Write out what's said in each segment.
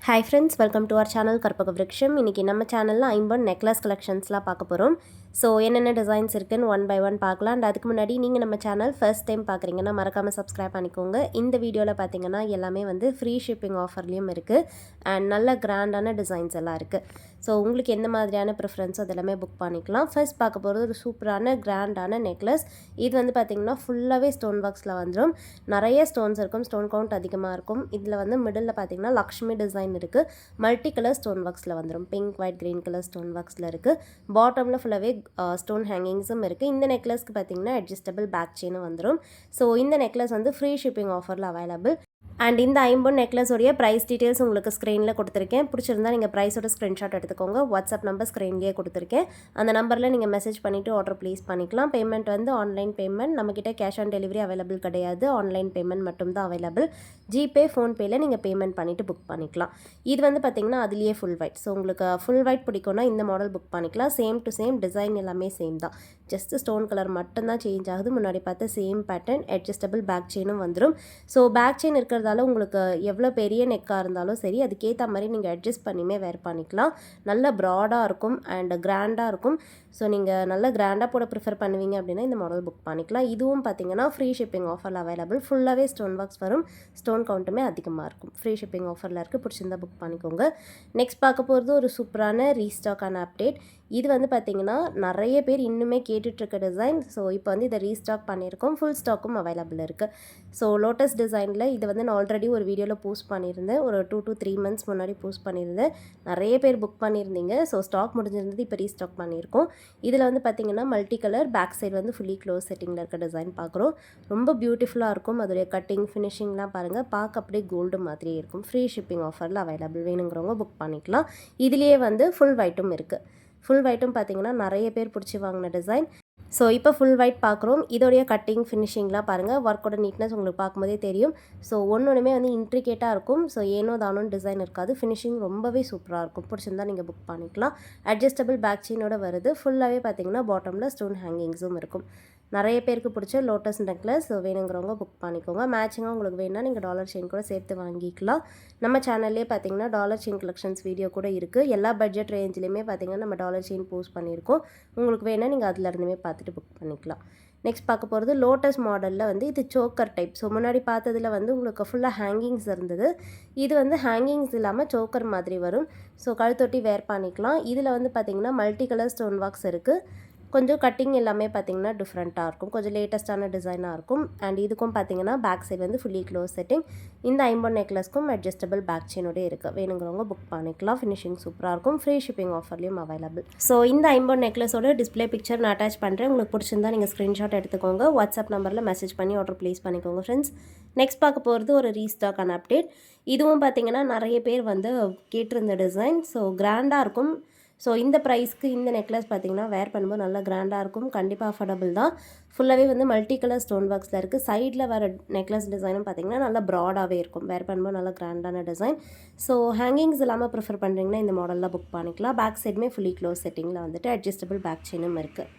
Hi friends, welcome to our channel Karpaga Vriksham. இன்னைக்கு நம்ம சேனல்ல ஐம்பன் நெக்லஸ் கலெக்ஷன்ஸ்லாம் பார்க்க போறோம். ஸோ என்னென்ன டிசைன்ஸ் இருக்குன்னு ஒன் பை ஒன் பார்க்கலாம். அண்ட் அதுக்கு முன்னாடி நீங்கள் நம்ம சேனல் ஃபர்ஸ்ட் டைம் பார்க்குறீங்கன்னா மறக்காமல் சப்ஸ்கிரைப் பண்ணிக்கோங்க. இந்த வீடியோவில் பார்த்தீங்கன்னா எல்லாமே வந்து ஃப்ரீ ஷிப்பிங் ஆஃபர்லேயும் இருக்குது அண்ட் நல்ல கிராண்டான டிசைன்ஸ் எல்லாம் இருக்குது. ஸோ உங்களுக்கு எந்த மாதிரியான ப்ரிஃபரன்ஸோ அதெல்லாமே புக் பண்ணிக்கலாம். ஃபர்ஸ்ட் பார்க்க போகிறது ஒரு சூப்பரான கிராண்டான நெக்லஸ். இது வந்து பார்த்திங்கன்னா ஃபுல்லாகவே ஸ்டோன் ஒர்க்ஸில் வந்துடும். நிறைய ஸ்டோன்ஸ் இருக்கும், ஸ்டோன் கவுண்ட் அதிகமாக இருக்கும். இதில் வந்து மிடில் பார்த்திங்கன்னா லக்ஷ்மி டிசைன் இருக்குது. மல்டி கலர் ஸ்டோன் ஒர்க்ஸில் வந்துடும். Pink, white, green colour stone ஒர்க்ஸில் இருக்குது. பாட்டமில் ஃபுல்லாகவே ஸ்டோன் ஹேங்கிங்ஸும் இருக்குது. இந்த நெக்லஸ்க்கு பார்த்திங்கன்னா அட்ஜஸ்டபிள் பேக் செயினும் வந்துடும். ஸோ இந்த நெக்லஸ் வந்து ஃப்ரீ ஷிப்பிங் ஆஃபரில் அவைலபிள். அண்ட் இந்த ஐம்பொன் நெக்லஸோடைய ப்ரைஸ் டீட்டெயில்ஸ் உங்களுக்கு ஸ்க்ரீனில் கொடுத்துருக்கேன். பிடிச்சிருந்தா நீங்கள் ப்ரைஸோட ஸ்க்ரீன்ஷாட் எடுத்துக்கோங்க. வாட்ஸ்அப் நம்பர் ஸ்க்ரீன்லேயே கொடுத்துருக்கேன். அந்த நம்பரில் நீங்கள் மெசேஜ் பண்ணிவிட்டு ஆர்டர் ப்ளேஸ் பண்ணிக்கலாம். பேமெண்ட் வந்து ஆன்லைன் பேமெண்ட். நம்மக்கிட்ட கேஷ் ஆன் டெலிவரி அவைலபிள் கிடையாது. ஆன்லைன் பேமெண்ட் மட்டும்தான் அவைலபிள். ஜிபே, ஃபோன்பேயில் நீங்கள் பேமெண்ட் பண்ணிவிட்டு புக் பண்ணிக்கலாம். இது வந்து பார்த்திங்கன்னா அதுலேயே ஃபுல் ஒயிட். ஸோ உங்களுக்கு ஃபுல் ஒயிட் பிடிக்கும்னா இந்த மாடல் புக் பண்ணிக்கலாம். சேம் டு சேம் டிசைன் எல்லாமே சேம் தான். ஜஸ்ட் ஸ்டோன் கலர் மட்டும்தான் சேஞ்ச் ஆகுது. முன்னாடி பார்த்த சேம் பேட்டர்ன். அட்ஜஸ்டபிள் பேக் செயினும் வந்துடும். ஸோ பேக் செயின் இருக்கிறதால உங்களுக்கு எவ்வளோ பெரிய நெக்காக இருந்தாலும் சரி அதுக்கேற்ற மாதிரி நீங்கள் அட்ஜஸ்ட் பண்ணியுமே வேர் பண்ணிக்கலாம். நல்ல ப்ராடாக இருக்கும் அண்ட் கிராண்டாக இருக்கும். ஸோ நீங்கள் நல்ல கிராண்டாக போட ப்ரிஃபர் பண்ணுவீங்க அப்படின்னா இந்த மாடல் புக் பண்ணிக்கலாம். இதுவும் பார்த்தீங்கன்னா ஃப்ரீ ஷிப்பிங் ஆஃபரில் அவைலபிள். ஃபுல்லாகவே ஸ்டோன் ஒர்க்ஸ் வரும். ஸ்டோன் கவுண்ட்டுமே அதிகமாக இருக்கும். ஃப்ரீ ஷிப்பிங் ஆஃபரில் இருக்குது. பிடிச்சிருந்தா புக் பண்ணிக்கோங்க. நெக்ஸ்ட் பார்க்க போகிறது ஒரு சூப்பரான ரீஸ்டாக்கான அப்டேட். இது வந்து பார்த்திங்கன்னா நிறைய பேர் இன்னுமே கேட்டுட்ருக்க டிசைன். ஸோ இப்போ வந்து இதை ரீஸ்டாக் பண்ணியிருக்கோம். ஃபுல் ஸ்டாக்கும் அவைலபிள் இருக்குது. ஸோ லோட்டஸ் டிசைனில் இது வந்து நான் ஆல்ரெடி ஒரு வீடியோவில் போஸ்ட் பண்ணியிருந்தேன். ஒரு 2 to 3 months முன்னாடி போஸ்ட் பண்ணியிருந்தேன். நிறைய பேர் புக் பண்ணியிருந்தீங்க. ஸோ ஸ்டாக் முடிஞ்சிருந்தது. இப்போ ரீஸ்டாக் பண்ணியிருக்கோம். இதில் வந்து பார்த்திங்கன்னா மல்டி கலர் பேக் சைடு வந்து ஃபுல்லி க்ளோஸ் செட்டிங்கில் இருக்க டிசைன் பார்க்குறோம். ரொம்ப பியூட்டிஃபுல்லாக இருக்கும். அதோடைய கட்டிங் ஃபினிஷிங்லாம் பாருங்கள். பார்க்க அப்படியே கோல்டு மாதிரியே இருக்கும். ஃப்ரீ ஷிப்பிங் ஆஃபரில் அவைலபிள். வேணுங்கிறவங்க புக் பண்ணிக்கலாம். இதுலேயே வந்து ஃபுல் ஒயிட்டும் இருக்குது. ஃபுல் ஒயிட்டும் பார்த்திங்கன்னா நிறைய பேர் பிடிச்சி வாங்கின டிசைன். ஸோ இப்போ ஃபுல் ஒயிட் பார்க்குறோம். இதோடைய கட்டிங் ஃபினிஷிங்லாம் பாருங்கள். ஒர்க்கோட நீட்னஸ் உங்களுக்கு பார்க்கும்போதே தெரியும். ஸோ ஒன்றுமே வந்து இன்ட்ரிகேட்டாக இருக்கும். ஸோ ஏனோ தானோன்னு டிசைன் இருக்காது. ஃபினிஷிங் ரொம்பவே சூப்பராக இருக்கும். பிடிச்சிருந்தா நீங்கள் புக் பண்ணிக்கலாம். அட்ஜஸ்டபிள் பேக் செயினோட வருது. ஃபுல்லாகவே பார்த்திங்கன்னா பாட்டமில் ஸ்டோன் ஹேங்கிங்ஸும் இருக்கும். நிறைய பேருக்கு பிடிச்ச லோட்டஸ் நெக்லஸ். வேணுங்கிறவங்க புக் பண்ணிக்கோங்க. மேட்சிங்காக உங்களுக்கு வேணுன்னா நீங்கள் டாலர் செயின் கூட சேர்த்து வாங்கிக்கலாம். நம்ம சேனல்லே பார்த்திங்கன்னா டாலர் செயின் கலெக்ஷன்ஸ் வீடியோ கூட இருக்குது. எல்லா பட்ஜெட் ரேஞ்சிலையுமே பார்த்திங்கன்னா நம்ம டாலர் செயின் போஸ்ட் பண்ணியிருக்கோம். உங்களுக்கு வேணால் நீங்கள் அதில் இருந்துமே பார்த்துட்டு புக் பண்ணிக்கலாம். நெக்ஸ்ட் பார்க்க போகிறது லோட்டஸ் மாடலில் வந்து இது சோக்கர் டைப். ஸோ முன்னாடி பார்த்ததில் வந்து உங்களுக்கு ஃபுல்லாக ஹேங்கிங்ஸ் இருந்தது. இது வந்து ஹேங்கிங்ஸ் இல்லாமல் சோக்கர் மாதிரி வரும். ஸோ கழுத்தொட்டி வேர் பண்ணிக்கலாம். இதில் வந்து பார்த்திங்கன்னா மல்டி கலர் ஸ்டோன் ஒர்க்ஸ் இருக்குது. கொஞ்சம் கட்டிங் எல்லாமே பார்த்திங்கன்னா டிஃப்ரெண்ட்டாக இருக்கும். கொஞ்சம் லேட்டஸ்ட்டான டிசைனாக இருக்கும். அண்ட் இதுக்கும் பார்த்திங்கன்னா பேக் சைடு வந்து ஃபுல்லி க்ளோஸ் செட்டிங். இந்த ஐம்பொன் நெக்லஸ்க்கும் அட்ஜஸ்டபிள் பேக் செயினோட இருக்குது. வேணுங்கிறவங்க புக் பண்ணிக்கலாம். ஃபினிஷிங் சூப்பராக இருக்கும். ஃப்ரீ ஷிப்பிங் ஆஃபர்லேயும் அவைலபிள். ஸோ இந்த ஐம்பொன் நெக்லஸோட டிஸ்பிளே பிக்சர் நான் அட்டாச் பண்ணுறேன். உங்களுக்கு பிடிச்சிருந்தா நீங்கள் ஸ்க்ரீன்ஷாட் எடுத்துக்கோங்க. வாட்ஸ்அப் நம்பரில் மெசேஜ் பண்ணி ஆர்டர் ப்ளேஸ் பண்ணிக்கோங்க ஃப்ரெண்ட்ஸ். நெக்ஸ்ட் பார்க்க போகிறது ஒரு ரீஸ்டாக்கான அப்டேட். இதுவும் பார்த்திங்கன்னா நிறைய பேர் வந்து கேட்டிருந்த டிசைன். ஸோ கிராண்டாக இருக்கும். ஸோ இந்த ப்ரைஸ்க்கு இந்த நெக்லஸ் பார்த்திங்கன்னா வேர் பண்ணும்போது நல்லா கிராண்டாக இருக்கும். கண்டிப்பாக அஃபோர்டபுள் தான். ஃபுல்லாகவே வந்து மல்டி கலர் ஸ்டோன் ஒர்க்ஸில் இருக்குது. சைடில் வர நெக்லஸ் டிசைனும் பார்த்திங்கன்னா நல்லா ப்ராடாகவே இருக்கும். வேர் பண்ணும்போது நல்லா கிராண்டான டிசைன். ஸோ ஹேங்கிங்ஸ் இல்லாமல் ப்ரிஃபர் பண்ணுறீங்கன்னா இந்த மாடலில் புக் பண்ணிக்கலாம். பேக் சைடுமே ஃபுல்லி க்ளோஸ் செட்டிங்கில் வந்துட்டு அட்ஜஸ்டபிள் பேக் செயினும் இருக்குது.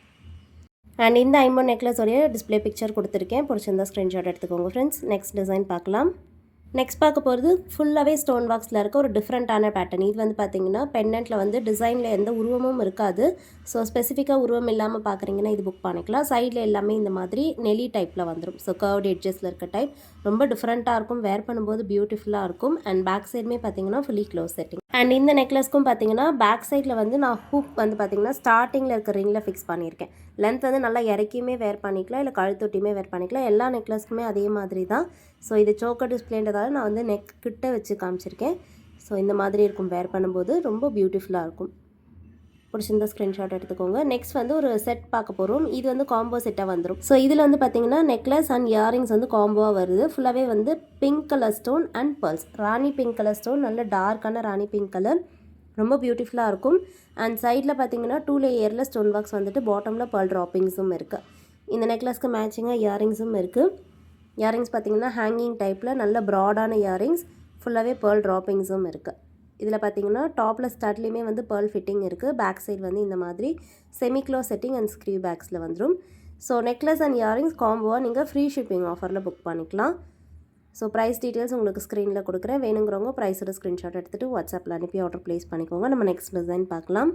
அண்ட் இந்த ஐம்பொன் நெக்லஸோடைய டிஸ்பிளே பிக்சர் கொடுத்துருக்கேன். பிடிச்சிருந்தா ஸ்க்ரீன்ஷாட் எடுத்துக்கோங்க ஃப்ரெண்ட்ஸ். நெக்ஸ்ட் டிசைன் பார்க்கலாம். நெக்ஸ்ட் பார்க்க போகிறது ஃபுல்லாகவே ஸ்டோன் ஒர்க்ஸில் இருக்க ஒரு டிஃப்ரெண்ட்டான பேட்டர்ன். இது வந்து பார்த்திங்கன்னா பெண்டன்ட்டில் வந்து டிசைனில் எந்த உருவமும் இருக்காது. ஸோ ஸ்பெசிஃபிக்காக உருவம் இல்லாமல் பார்க்குறீங்கன்னா இது புக் பண்ணிக்கலாம். சைடில் எல்லாமே இந்த மாதிரி நெலி டைப்பில் வந்துடும். ஸோ கர்வ்டு எட்ஜஸில் இருக்க டைப் ரொம்ப டிஃப்ரெண்ட்டாக இருக்கும். வேர் பண்ணும்போது பியூட்டிஃபுல்லாக இருக்கும். அண்ட் பேக் சைடுமே பார்த்திங்கன்னா ஃபுல்லி க்ளோஸ் செட்டிங். அண்ட் இந்த நெக்லஸ்க்கும் பார்த்திங்கன்னா பேக் சைடில் வந்து நான் ஹூக் வந்து பார்த்திங்கன்னா ஸ்டார்டிங்கில் இருக்க ரிங்கில் ஃபிக்ஸ் பண்ணியிருக்கேன். லென்த் வந்து நல்லா இறக்கியுமே வேர் பண்ணிக்கலாம், இல்லை கழுத்தொட்டியுமே வேர் பண்ணிக்கலாம். எல்லா நெக்லஸ்க்குமே அதே மாதிரி தான். ஸோ இது சோக்கர் டிஸ்பிளேன்றதால நான் வந்து நெக் கிட்ட வச்சு காமிச்சிருக்கேன். ஸோ இந்த மாதிரி இருக்கும். வேர் பண்ணும்போது ரொம்ப பியூட்டிஃபுல்லாக இருக்கும். பிடிச்சிருந்த ஸ்க்ரீன்ஷாட் எடுத்துக்கோங்க. நெக்ஸ்ட் வந்து ஒரு செட் பார்க்க போகிறோம். இது வந்து காம்போ செட்டாக வந்துடும். ஸோ இதில் வந்து பார்த்திங்கன்னா நெக்லஸ் அண்ட் இயரிங்ஸ் வந்து காம்போவாக வருது. ஃபுல்லாகவே வந்து pink colour stone and pearls. Rani pink colour stone, நல்ல டார்க்கான ராணி பிங்க் கலர், ரொம்ப பியூட்டிஃபுல்லாக இருக்கும். அண்ட் சைடில் பார்த்திங்கன்னா 2 லேயரில் ஸ்டோன் ஒர்க்ஸ் வந்துட்டு பாட்டமில் பர்ல் ட்ராப்பிங்ஸும் இருக்குது. இந்த நெக்லஸ்க்கு மேட்சிங்காக இயரிங்ஸும் இருக்குது. இயரிங்ஸ் பார்த்திங்கன்னா ஹேங்கிங் டைப்பில் நல்ல ப்ராடான இயரிங்ஸ், ஃபுல்லாகவே பர்ல் ட்ராப்பிங்ஸும் இருக்குது. இதில் பார்த்திங்கன்னா டாப்பில் ஸ்டட்லேயுமே வந்து பர்ல் ஃபிட்டிங் இருக்குது. பேக் சைடு வந்து இந்த மாதிரி semi close setting and screw பேக்ஸில் வந்துடும். ஸோ நெக்லஸ் அண்ட் இயரிங்ஸ் காம்போவாக நீங்கள் ஃப்ரீ ஷிப்பிங் ஆஃபரில் புக் பண்ணிக்கலாம். ஸோ ப்ரைஸ் டீட்டெயில்ஸ் உங்களுக்கு ஸ்க்ரீனில் கொடுக்குறேன். வேணுங்கிறவங்க ப்ரைஸோட ஸ்க்ரீன்ஷாட் எடுத்துகிட்டு வாட்ஸ்அப்பில் அனுப்பி ஆர்டர் ப்ளேஸ் பண்ணிக்கோங்க. நம்ம நெக்ஸ்ட் டிசைன் பார்க்கலாம்.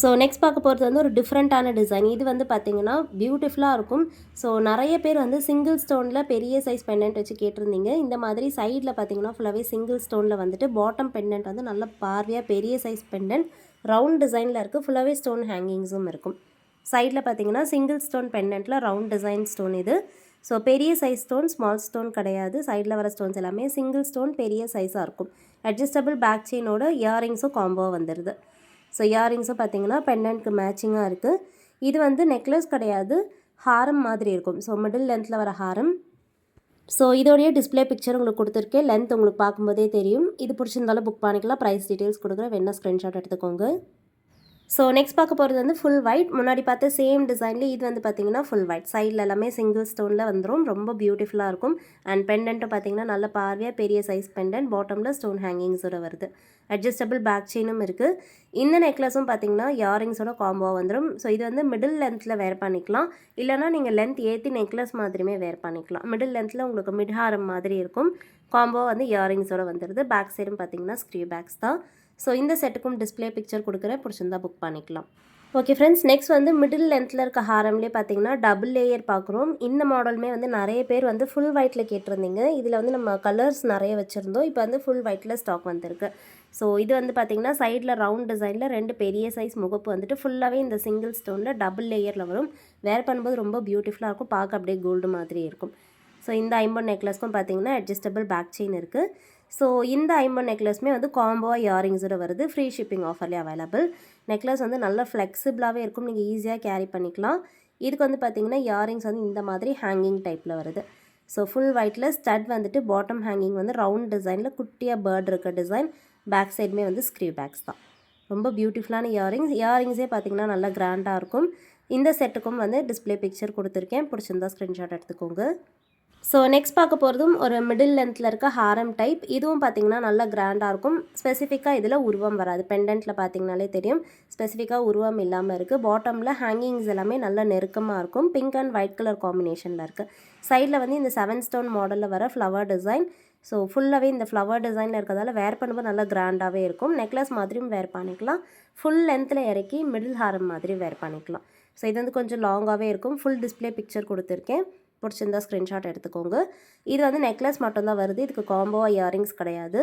ஸோ நெக்ஸ்ட் பார்க்க போகிறது வந்து ஒரு டிஃப்ரெண்ட்டான டிசைன். இது வந்து பார்த்திங்கன்னா பியூட்டிஃபுல்லாக இருக்கும். ஸோ நிறைய பேர் வந்து சிங்கிள் ஸ்டோனில் பெரிய சைஸ் பெண்டன்ட் வச்சு கேட்டிருந்தீங்க. இந்த மாதிரி சைடில் பார்த்திங்கன்னா ஃபுல்லாகவே சிங்கிள் ஸ்டோனில் வந்துட்டு பாட்டம் பெண்டன்ட் வந்து நல்ல பார்வையாக பெரிய சைஸ் பெண்டன்ட் ரவுண்ட் டிசைனில் இருக்குது. ஃபுல்லாகவே ஸ்டோன் ஹேங்கிங்ஸும் இருக்கும். சைடில் பார்த்திங்கன்னா சிங்கிள் ஸ்டோன் பெண்டன்ட்டில் ரவுண்ட் டிசைன் ஸ்டோன் இது. ஸோ பெரிய சைஸ் ஸ்டோன், ஸ்மால் ஸ்டோன் கிடையாது. சைடில் வர ஸ்டோன்ஸ் எல்லாமே சிங்கிள் ஸ்டோன் பெரிய சைஸாக இருக்கும். அட்ஜஸ்டபிள் பேக் செயினோட இயரிங்ஸும் காம்போவாக வந்துடுது. ஸோ இயரிங்ஸும் பார்த்திங்கன்னா பெண்டன்ட்க்கு மேட்சிங்காக இருக்குது. இது வந்து நெக்லஸ் கிடையாது, ஹாரம் மாதிரி இருக்கும். ஸோ மிடில் லென்த்தில் வர ஹாரம். ஸோ இதோடைய டிஸ்பிளே பிக்சர் உங்களுக்கு கொடுத்துருக்கேன். லென்த் உங்களுக்கு பார்க்கும்போதே தெரியும். இது பிடிச்சிருந்தாலும் புக் பண்ணிக்கலாம். ப்ரைஸ் டீட்டெயில்ஸ் கொடுக்குறேன், வேணா ஸ்க்ரீன்ஷாட் எடுத்துக்கோங்க. ஸோ நெக்ஸ்ட் பார்க்க போகிறது வந்து ஃபுல் ஒயிட். முன்னாடி பார்த்த சேம் டிசைன்லேயே இது வந்து பார்த்திங்கன்னா ஃபுல் ஒயிட். சைடில் எல்லாமே சிங்கிள் ஸ்டோனில் வந்துடும். ரொம்ப பியூட்டிஃபுல்லாக இருக்கும். அண்ட் பெண்டன்ட்டும் பார்த்திங்கன்னா நல்ல பார்வையாக பெரிய சைஸ் பெண்டன்ட், பாட்டமில் ஸ்டோன் ஹேங்கிங்ஸோட வருது. அட்ஜஸ்டபிள் பேக் செயினும் இருக்குது. இந்த நெக்லஸும் பார்த்திங்கன்னா இயரிங்ஸோட காம்போவாக வந்துடும். ஸோ இது வந்து மிடில் லென்த்தில் வேர் பண்ணிக்கலாம். இல்லைனா நீங்கள் லென்த் ஏற்றி நெக்லஸ் மாதிரியுமே வேர் பண்ணிக்கலாம். மிடில் லென்த்தில் உங்களுக்கு மிட்ஹாரம் மாதிரி இருக்கும். காம்போ வந்து இயரிங்ஸோட வந்துடுது. பேக் சைடும் பார்த்திங்கன்னா ஸ்க்ரீவ் பேக்ஸ் தான். ஸோ இந்த செட்டுக்கும் டிஸ்பிளே பிக்சர் கொடுக்குறேன், பிடிச்சிருந்தா புக் பண்ணிக்கலாம். ஓகே ஃப்ரெண்ட்ஸ், நெக்ஸ்ட் வந்து மிடில் லென்த்தில் இருக்க ஹாரம்லேயே பார்த்தீங்கன்னா டபுள் லேயர் பார்க்குறோம். இந்த மாடலுமே வந்து நிறைய பேர் வந்து ஃபுல் ஒயிட்டில் கேட்டிருந்தீங்க. இதில் வந்து நம்ம கலர்ஸ் நிறைய வச்சுருந்தோம். இப்போ வந்து ஃபுல் ஒயிட்டில் ஸ்டாக் வந்திருக்கு. ஸோ இது வந்து பார்த்திங்கன்னா சைடில் ரவுண்ட் டிசைனில் 2 பெரிய சைஸ் முகப்பு வந்துட்டு ஃபுல்லாகவே இந்த சிங்கிள் ஸ்டோனில் டபுள் லேயரில் வரும். வேர் பண்ணும்போது ரொம்ப பியூட்டிஃபுல்லாக இருக்கும். பார்க்க அப்படியே கோல்டு மாதிரி இருக்கும். ஸோ இந்த ஐம்பொன் நெக்லஸ்க்கும் பார்த்திங்கன்னா அட்ஜஸ்டபிள் பேக் செயின் இருக்குது. ஸோ இந்த ஐம்பொன் நெக்லஸுமே வந்து காம்போவாக இயரிங்ஸோட வருது. ஃப்ரீ ஷிப்பிங் ஆஃபர்லேயே அவைலபிள். நெக்லஸ் வந்து நல்லா ஃப்ளெக்சிபிளாகவே இருக்கும். நீங்கள் ஈஸியாக கேரி பண்ணிக்கலாம். இதுக்கு வந்து பார்த்திங்கன்னா இயரிங்ஸ் வந்து இந்த மாதிரி ஹேங்கிங் டைப்பில் வருது. ஸோ ஃபுல் ஒயிட்டில் ஸ்டட் வந்துட்டு பாட்டம் ஹேங்கிங் வந்து ரவுண்ட் டிசைனில் குட்டியாக பேர்ட் இருக்க டிசைன். பேக் சைடுமே வந்து ஸ்க்ரீவ் பேக்ஸ் தான். ரொம்ப பியூட்டிஃபுல்லான இயரிங்ஸே பார்த்திங்கன்னா நல்லா கிராண்டாக இருக்கும். இந்த செட்டுக்கும் வந்து டிஸ்பிளே பிக்சர் கொடுத்துருக்கேன், பிடிச்சிருந்தா ஸ்க்ரீன்ஷாட் எடுத்துக்கோங்க. ஸோ நெக்ஸ்ட் பார்க்க போகிறதும் ஒரு மிடில் லென்த்தில் இருக்க ஹாரம் டைப். இதுவும் பார்த்திங்கன்னா நல்லா கிராண்டாக இருக்கும். ஸ்பெசிஃபிக்காக இதில் உருவம் வராது. பெண்டன்ட்டில் பார்த்திங்கனாலே தெரியும் ஸ்பெசிஃபிக்காக உருவம் இல்லாமல் இருக்குது. பாட்டமில் ஹேங்கிங்ஸ் எல்லாமே நல்லா நெருக்கமாக இருக்கும். பிங்க் அண்ட் ஒயிட் கலர் காம்பினேஷனில் இருக்குது. சைடில் வந்து இந்த 7 ஸ்டோன் மாடலில் வர ஃப்ளவர் டிசைன். ஸோ ஃபுல்லாகவே இந்த ஃப்ளவர் டிசைனில் இருக்கிறதால வேர் பண்ணும்போது நல்லா கிராண்டாகவே இருக்கும். நெக்லஸ் மாதிரியும் வேர் பண்ணிக்கலாம். ஃபுல் லென்த்தில் இறக்கி மிடில் ஹாரம் மாதிரி வேர் பண்ணிக்கலாம். ஸோ இது வந்து கொஞ்சம் லாங்காகவே இருக்கும். ஃபுல் டிஸ்பிளே பிக்சர் கொடுத்துருக்கேன், பிடிச்சிருந்தா ஸ்க்ரீன்ஷாட் எடுத்துக்கோங்க. இது வந்து நெக்லஸ் மட்டும்தான் வருது. இதுக்கு காம்போ இயரிங்ஸ் கிடையாது.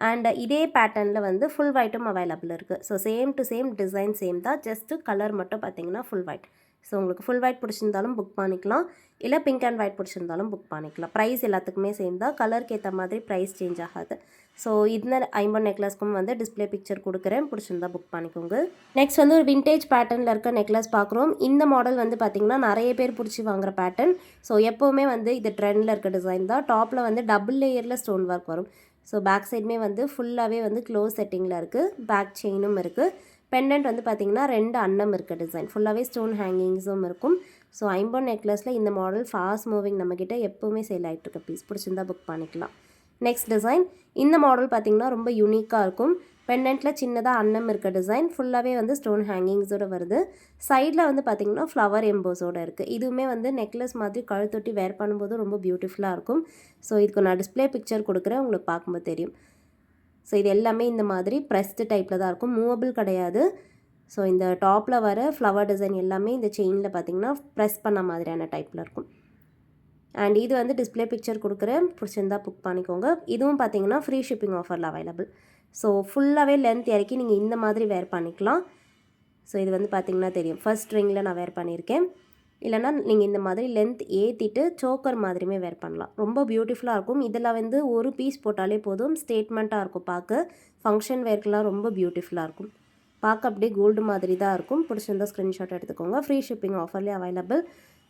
அண்ட் இதே பேட்டர்னில் வந்து ஃபுல் ஒயிட்டும் அவைலபிள் இருக்குது. So same to same design same தான், ஜஸ்ட்டு கலர் மட்டும் பார்த்திங்கன்னா ஃபுல் ஒயிட். ஸோ உங்களுக்கு ஃபுல் ஒயிட் பிடிச்சிருந்தாலும் புக் பண்ணிக்கலாம், இல்லை பிங்க் அண்ட் ஒயிட் பிடிச்சிருந்தாலும் புக் பண்ணிக்கலாம். ப்ரைஸ் எல்லாத்துக்குமே சேம் தான். கலருக்கு ஏற்ற மாதிரி ப்ரைஸ் சேஞ்ச் ஆகாது. ஸோ இந்த ஐம்பொன் நெக்லஸ்க்கும் வந்து டிஸ்பிளே பிக்சர் கொடுக்குறேன், பிடிச்சிருந்தா புக் பண்ணிக்கோங்க. நெக்ஸ்ட் வந்து ஒரு விண்டேஜ் பேட்டர்னில் இருக்க நெக்லஸ் பார்க்குறோம். இந்த மாடல் வந்து பார்த்திங்கன்னா நிறைய பேர் பிடிச்சி வாங்குற பேட்டர்ன். ஸோ எப்போவுமே வந்து இது ட்ரெண்டில் இருக்க டிசைன் தான். டாப்பில் வந்து டபுள் லேயரில் ஸ்டோன் ஒர்க் வரும். ஸோ பேக் சைடுமே வந்து ஃபுல்லாகவே வந்து க்ளோஸ் செட்டிங்கில் இருக்குது. பேக் செயினும் இருக்குது. பெண்டன்ட் வந்து பார்த்திங்கன்னா 2 அன்னம் இருக்க டிசைன். ஃபுல்லாகவே ஸ்டோன் ஹேங்கிங்ஸும் இருக்கும். ஸோ ஐம்பொன் நெக்லஸில் இந்த மாடல் ஃபாஸ்ட் மூவிங் நம்மக்கிட்ட எப்போவுமே சேல் ஆகிட்டு இருக்க பீஸ், பிடிச்சிருந்தா புக் பண்ணிக்கலாம். நெக்ஸ்ட் டிசைன், இந்த மாடல் பார்த்திங்கன்னா ரொம்ப யூனிக்காக இருக்கும். பெண்டன்ட்டில் சின்னதாக அன்னம் இருக்க டிசைன். ஃபுல்லாகவே வந்து ஸ்டோன் ஹேங்கிங்ஸோடு வருது. சைடில் வந்து பார்த்திங்கன்னா ஃப்ளவர் எம்போஸோடு இருக்குது. இதுவுமே வந்து நெக்லஸ் மாதிரி கழுத்தொட்டி வேர் பண்ணும்போது ரொம்ப பியூட்டிஃபுல்லாக இருக்கும். ஸோ இதுக்கு நான் டிஸ்பிளே பிக்சர் கொடுக்குறேன், உங்களுக்கு பார்க்கும்போது தெரியும். ஸோ இது எல்லாமே இந்த மாதிரி ப்ரெஸ்டு டைப்பில் தான் இருக்கும், மூவபிள் கிடையாது. ஸோ இந்த டாப்பில் வர ஃப்ளவர் டிசைன் எல்லாமே இந்த செயினில் பார்த்திங்கன்னா ப்ரெஸ் பண்ண மாதிரியான டைப்பில் இருக்கும். அண்ட் இது வந்து டிஸ்பிளே பிக்சர் கொடுக்குறேன், பிடிச்சிருந்தா புக் பண்ணிக்கோங்க. இதுவும் பார்த்திங்கன்னா ஃப்ரீ ஷிப்பிங் ஆஃபரில் அவைலபிள். ஸோ ஃபுல்லாகவே லென்த் இறக்கி நீங்கள் இந்த மாதிரி வேர் பண்ணிக்கலாம். ஸோ இது வந்து பார்த்திங்கன்னா தெரியும், ஃபர்ஸ்ட் ரிங்கில் நான் வேர் பண்ணியிருக்கேன். இல்லைனா நீங்கள் இந்த மாதிரி லென்த் ஏற்றிட்டு சோக்கர் மாதிரியுமே வேர் பண்ணலாம். ரொம்ப பியூட்டிஃபுல்லாக இருக்கும். இதில் வந்து ஒரு பீஸ் போட்டாலே போதும், ஸ்டேட்மெண்ட்டாக இருக்கும் பார்க்க. ஃபங்க்ஷன் வேர்க்கெலாம் ரொம்ப பியூட்டிஃபுல்லாக இருக்கும். பார்க்க அப்படியே கோல்டு மாதிரி தான் இருக்கும். பிடிச்சிருந்தா ஸ்க்ரீன்ஷாட் எடுத்துக்கோங்க. ஃப்ரீ ஷிப்பிங் ஆஃபர்லேயே அவைலபிள்.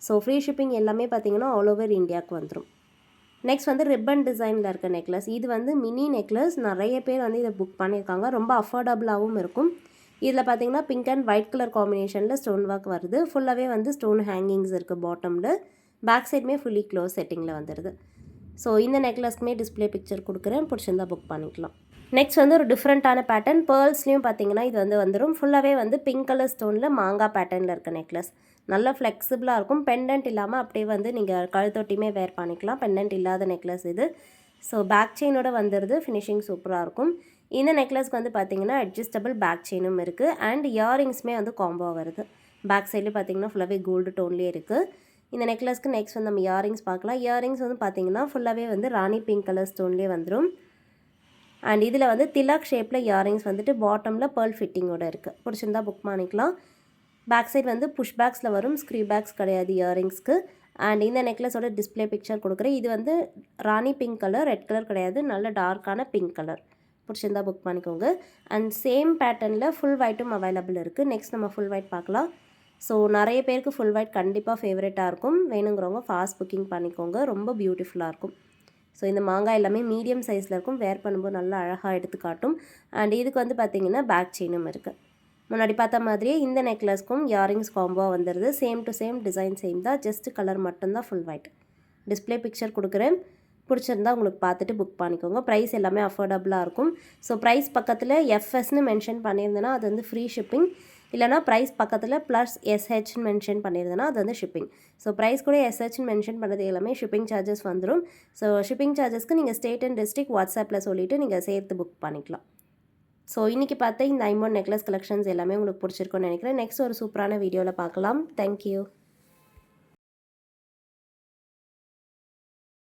ஸோ ஃப்ரீ ஷிப்பிங் எல்லாமே பார்த்திங்கன்னா ஆல் ஓவர் இந்தியாவுக்கு வந்துடும். நெக்ஸ்ட் வந்து ரிப்பன் டிசைனில் இருக்க நெக்லஸ். இது வந்து மினி நெக்லஸ். நிறைய பேர் வந்து இதை புக் பண்ணியிருக்காங்க. ரொம்ப அஃபோர்டபுளாகவும் இருக்கும். இதில் பார்த்திங்கன்னா பிங்க் அண்ட் ஒயிட் கலர் காம்பினேஷனில் ஸ்டோன் ஒர்க் வருது. ஃபுல்லாகவே வந்து ஸ்டோன் ஹேங்கிங்ஸ் இருக்குது பாட்டமில். பேக் சைடுமே ஃபுல்லி க்ளோஸ் செட்டிங்கில் வந்துடுது. ஸோ இந்த நெக்லஸ்க்குமே டிஸ்பிளே பிக்சர் கொடுக்குறேன், பிடிச்சிருந்தா புக் பண்ணிக்கலாம். நெக்ஸ்ட் வந்து ஒரு டிஃப்ரெண்ட்டான பேட்டர்ன். பேர்ல்ஸ்லேயும் பார்த்திங்கன்னா இது வந்து வந்துடும். ஃபுல்லாகவே வந்து பிங்க் கலர் ஸ்டோனில் மாங்காய் பேட்டர்னில் இருக்க நெக்லஸ். நல்லா ஃப்ளெக்சிபிளாக இருக்கும். பெண்டன்ட் இல்லாமல் அப்படியே வந்து நீங்கள் கழுத்தொட்டியுமே வேர் பண்ணிக்கலாம். பெண்டன்ட் இல்லாத நெக்லஸ் இது. ஸோ பேக் செயினோட வந்துடுது. ஃபினிஷிங் சூப்பராக இருக்கும். இந்த நெக்லஸ்க்கு வந்து பார்த்திங்கன்னா அட்ஜஸ்டபிள் பேக் செயினும் இருக்குது. அண்ட் இயரிங்ஸுமே வந்து காம்போ வருது. பேக் சைட்லேயே பார்த்திங்கன்னா ஃபுல்லாகவே கோல்டு டோன்லேயே இருக்குது. இந்த நெக்லஸ்க்கு நெக்ஸ்ட் வந்து நம்ம இயரிங்ஸ் பார்க்கலாம். இயரிங்ஸ் வந்து பார்த்திங்கன்னா ஃபுல்லாகவே வந்து ராணி பிங்க் கலர் ஸ்டோன்லேயே வந்துடும். அண்ட் இதில் வந்து திலாக் ஷேப்பில் இயரிங்ஸ் வந்துட்டு பாட்டமில் பேர்ல் ஃபிட்டிங்கோட இருக்குது. பிடிச்சிருந்தா புக் பண்ணிக்கலாம். பேக் சைட் வந்து புஷ் பேக்ஸில் வரும். ஸ்க்ரீ பேக்ஸ் கிடையாது இயரிங்ஸ்க்கு. அண்ட் இந்த நெக்லஸோட டிஸ்பிளே பிக்சர் கொடுக்குறேன். இது வந்து ராணி பிங்க் கலர், ரெட் கலர் கிடையாது, நல்ல டார்க்கான பிங்க் கலர். பிடிச்சிருந்தா புக் பண்ணிக்கோங்க. அண்ட் சேம் பேட்டர்னில் ஃபுல் ஒயிட்டும் அவைலபிள் இருக்குது. நெக்ஸ்ட் நம்ம ஃபுல் ஒயிட் பார்க்கலாம். ஸோ நிறைய பேருக்கு ஃபுல் ஒயிட் கண்டிப்பாக ஃபேவரட்டாக இருக்கும். வேணுங்கிறவங்க ஃபாஸ்ட் புக்கிங் பண்ணிக்கோங்க. ரொம்ப பியூட்டிஃபுல்லாக இருக்கும். ஸோ இந்த மாங்காய் எல்லாமே மீடியம் சைஸில் இருக்கும். வேர் பண்ணும்போது நல்லா அழகாக எடுத்து காட்டும். அண்ட் இதுக்கு வந்து பார்த்திங்கன்னா பேக் செயினும் இருக்குது. முன்னாடி பார்த்த மாதிரியே இந்த நெக்லஸ்க்கும் இயரிங்ஸ் காம்போ வந்துடுது. Same to same design same தான், ஜஸ்ட் கலர் மட்டும்தான் ஃபுல் ஒயிட். டிஸ்பிளே பிக்சர் கொடுக்குறேன். பிடிச்சிருந்தா உங்களுக்கு பார்த்துட்டு புக் பண்ணிக்கோங்க. ப்ரைஸ் எல்லாமே அஃபோர்டபுளாக இருக்கும். ஸோ ப்ரைஸ் பக்கத்தில் எஃப்எஸ்ன்னு மென்ஷன் பண்ணியிருந்தேன்னா அது வந்து ஃப்ரீ ஷிப்பிங். இல்லைனா ப்ரைஸ் பக்கத்தில் ப்ளஸ் எஸ்ஹெச்னு மென்ஷன் பண்ணியிருந்தேன்னா அது வந்து ஷிப்பிங். ஸோ ப்ரைஸ் கூட எஸ்ஹெச்னு மென்ஷன் பண்ணுறது எல்லாமே ஷிப்பிங் சார்ஜஸ் வந்துடும். ஸோ ஷிப்பிங் சார்ஜஸ்க்கு நீங்கள் ஸ்டேட் அண்ட் டிஸ்ட்ரிக்ட் வாட்ஸ்அப்பில் சொல்லிவிட்டு நீங்கள் சேர்த்து புக் பண்ணிக்கலாம். ஸோ இன்றைக்கி பார்த்த இந்த ஐம்பொன் நெக்லஸ் கலெக்ஷன்ஸ் எல்லாமே உங்களுக்கு பிடிச்சிருக்குன்னு நினைக்கிறேன். நெக்ஸ்ட் ஒரு சூப்பரான வீடியோவில் பார்க்கலாம். தேங்க்யூ.